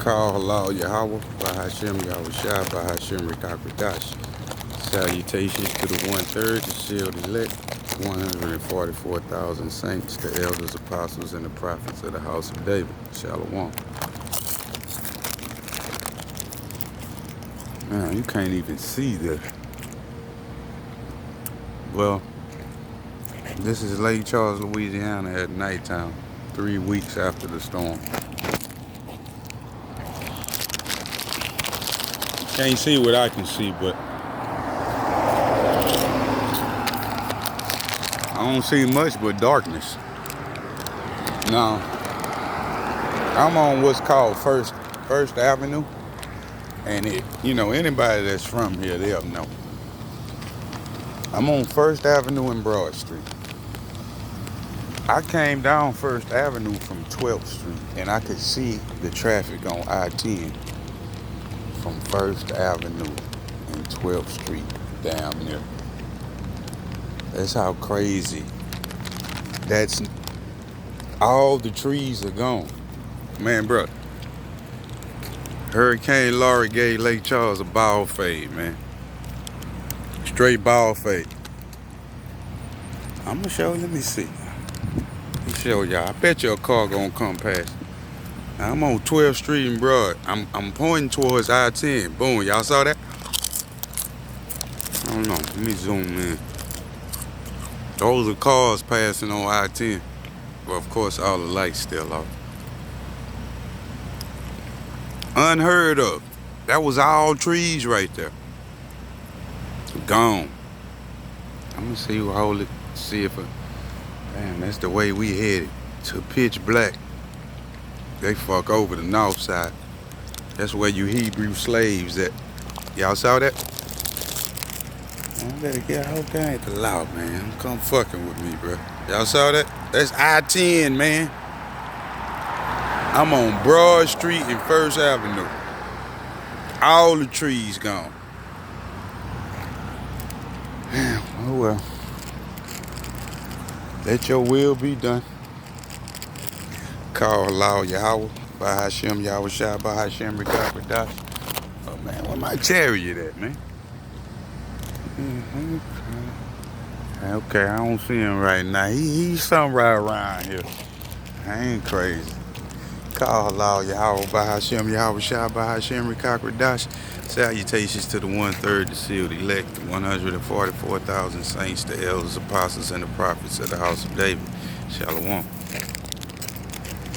Call halal YaHaWah Dahs. Salutations to the 1/3, the sealed elect, 144,000 saints, the elders, apostles, and the prophets of the house of David. Shalom. Man, you can't even see this. Well, this is Lake Charles, Louisiana at nighttime, 3 weeks after the storm. Can't see what I can see, but I don't see much but darkness. Now, I'm on what's called First Avenue, and anybody that's from here, they'll know. I'm on First Avenue and Broad Street. I came down First Avenue from 12th Street, and I could see the traffic on I-10 from First Avenue and 12th Street down there. That's how crazy. That's all the trees are gone. Man, bro. Hurricane Laura gave Lake Charles a ball fade, man. Straight ball fade. I'm gonna show you, let me see. Let me show y'all. I bet your car gonna come past. I'm on 12th Street and Broad. I'm pointing towards I-10. Boom, y'all saw that? I don't know. Let me zoom in. Those are cars passing on I-10. Well, of course, all the lights still off. Unheard of. That was all trees right there. Gone. I'm gonna see who hold it. See if man, that's the way we headed. To pitch black. They fuck over the north side. That's where you Hebrew slaves at. Y'all saw that? I better get out there. Ain't the law, man. Come fucking with me, bro. Y'all saw that? That's I-10, man. I'm on Broad Street and First Avenue. All the trees gone. Oh well. Let your will be done. Call halal YaHaWah Dahs. Oh man, where my chariot at, man? Okay, I don't see him right now. He's somewhere around here. I ain't crazy. Call halal YaHaWah Dahs. Salutations to the 1/3, the sealed elect, 144,000 saints, the elders, apostles, and the prophets of the house of David. Shalom.